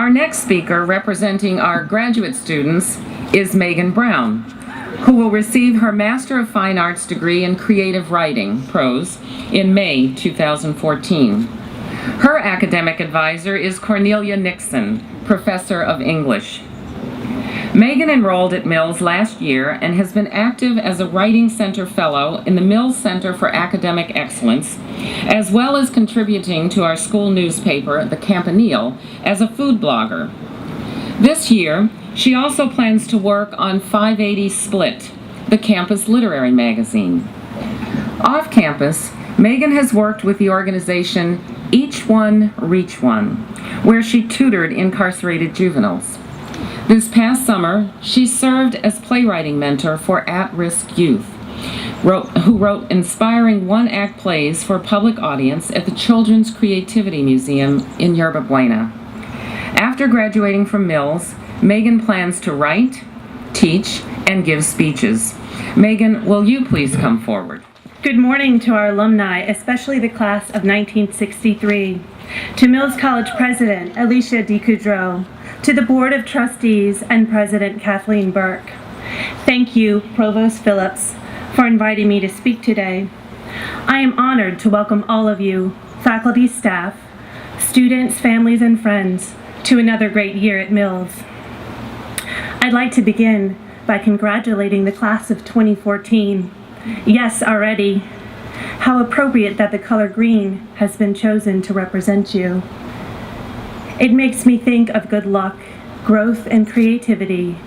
Our next speaker, representing our graduate students, is Megan Brown, who will receive her Master of Fine Arts degree in Creative Writing, Prose, in May 2014. Her academic advisor is Cornelia Nixon, Professor of English. Megan enrolled at Mills last year and has been active as a Writing Center Fellow in the Mills Center for Academic Excellence, as well as contributing to our school newspaper, The Campanile, as a food blogger. This year, she also plans to work on 580 Split, the campus literary magazine. Off campus, Megan has worked with the organization Each One, Reach One, where she tutored incarcerated juveniles. This past summer, she served as playwriting mentor for at-risk youth, who wrote inspiring one-act plays for public audience at the Children's Creativity Museum in Yerba Buena. After graduating from Mills, Megan plans to write, teach, and give speeches. Megan, will you please come forward? Good morning to our alumni, especially the class of 1963, to Mills College President Alicia DeCoudreau, to the Board of Trustees and President Kathleen Burke. Thank you, Provost Phillips, for inviting me to speak today. I am honored to welcome all of you, faculty, staff, students, families, and friends, to another great year at Mills. I'd like to begin by congratulating the class of 2014. Yes, already. How appropriate that the color green has been chosen to represent you. It makes me think of good luck, growth, and creativity,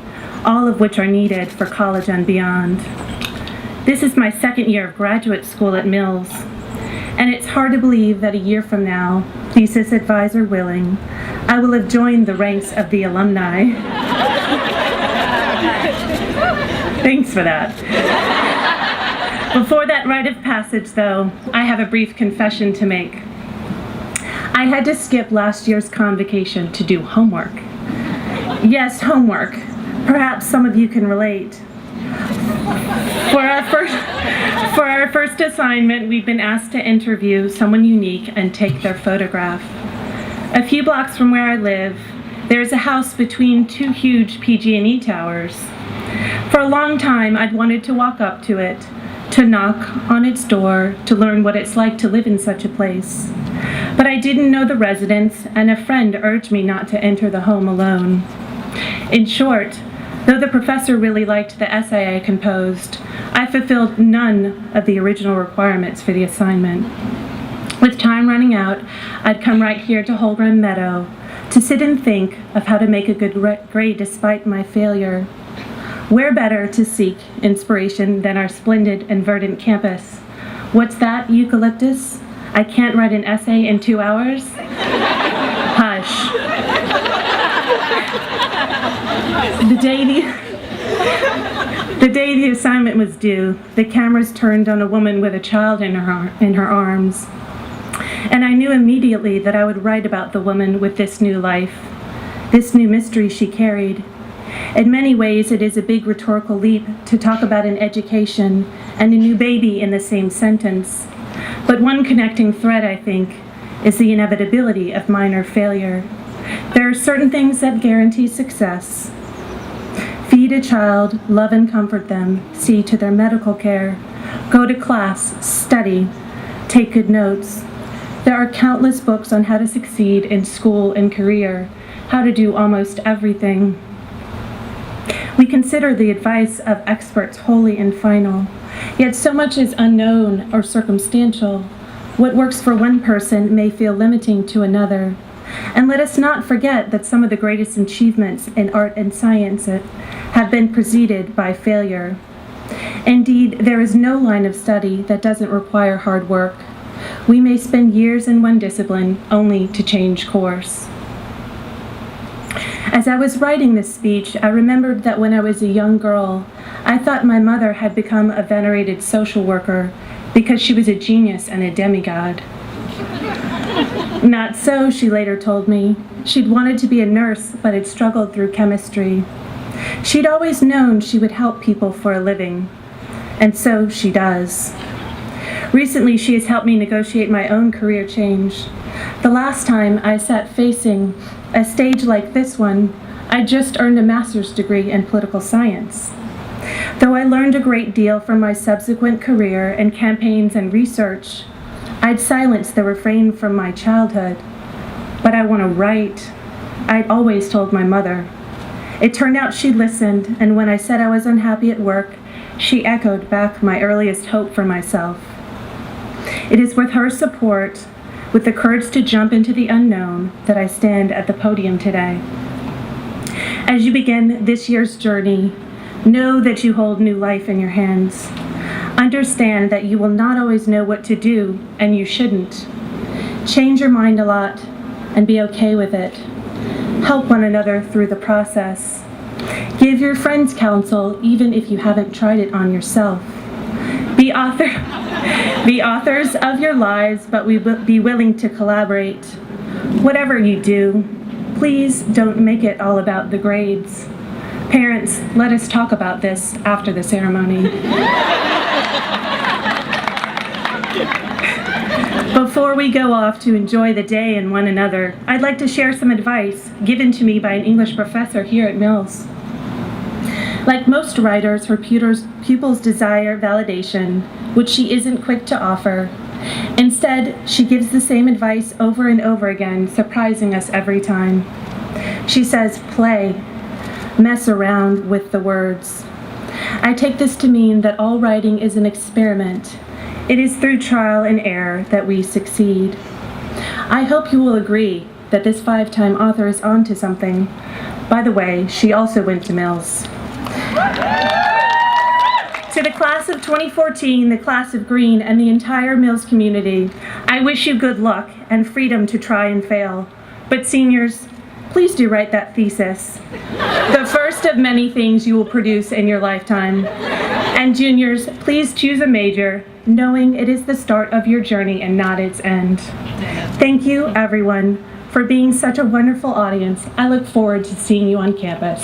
all of which are needed for college and beyond. This is my second year of graduate school at Mills, and it's hard to believe that a year from now, thesis advisor willing, I will have joined the ranks of the alumni. Thanks for that. Before that rite of passage, though, I have a brief confession to make. I had to skip last year's convocation to do homework. Yes, homework. Perhaps some of you can relate. For our first assignment, we've been asked to interview someone unique and take their photograph. A few blocks from where I live, there's a house between two huge PG&E towers. For a long time, I'd wanted to walk up to it, to knock on its door, to learn what it's like to live in such a place. But I didn't know the residents, and a friend urged me not to enter the home alone. In short, though the professor really liked the essay I composed, I fulfilled none of the original requirements for the assignment. With time running out, I'd come right here to Holgren Meadow to sit and think of how to make a good grade despite my failure. Where better to seek inspiration than our splendid and verdant campus? What's that, eucalyptus? I can't write an essay in 2 hours? Hush. The day the assignment was due, the cameras turned on a woman with a child in her arms. And I knew immediately that I would write about the woman with this new life, this new mystery she carried. In many ways, it is a big rhetorical leap to talk about an education and a new baby in the same sentence. But one connecting thread, I think, is the inevitability of minor failure. There are certain things that guarantee success. Feed a child, love and comfort them, see to their medical care, go to class, study, take good notes. There are countless books on how to succeed in school and career, how to do almost everything. We consider the advice of experts holy and final, yet so much is unknown or circumstantial. What works for one person may feel limiting to another. And let us not forget that some of the greatest achievements in art and science have been preceded by failure. Indeed, there is no line of study that doesn't require hard work. We may spend years in one discipline only to change course. As I was writing this speech, I remembered that when I was a young girl, I thought my mother had become a venerated social worker because she was a genius and a demigod. Not so, she later told me. She'd wanted to be a nurse, but had struggled through chemistry. She'd always known she would help people for a living, and so she does. Recently, she has helped me negotiate my own career change. The last time I sat facing a stage like this one, I just earned a master's degree in political science. Though I learned a great deal from my subsequent career in campaigns and research, I'd silenced the refrain from my childhood. But I want to write, I'd always told my mother. It turned out she listened, and when I said I was unhappy at work, she echoed back my earliest hope for myself. It is with her support, with the courage to jump into the unknown, that I stand at the podium today. As you begin this year's journey, know that you hold new life in your hands. Understand that you will not always know what to do, and you shouldn't. Change your mind a lot and be okay with it. Help one another through the process. Give your friends counsel even if you haven't tried it on yourself. Be authors of your lives, but be willing to collaborate. Whatever you do, please don't make it all about the grades. Parents, let us talk about this after the ceremony. Before we go off to enjoy the day and one another, I'd like to share some advice given to me by an English professor here at Mills. Like most writers, her pupils desire validation, which she isn't quick to offer. Instead, she gives the same advice over and over again, surprising us every time. She says, play, mess around with the words. I take this to mean that all writing is an experiment. It is through trial and error that we succeed. I hope you will agree that this 5-time author is onto something. By the way, she also went to Mills. To the class of 2014, the class of Green, and the entire Mills community, I wish you good luck and freedom to try and fail. But seniors, please do write that thesis, the first of many things you will produce in your lifetime. And juniors, please choose a major, knowing it is the start of your journey and not its end. Thank you, everyone, for being such a wonderful audience. I look forward to seeing you on campus.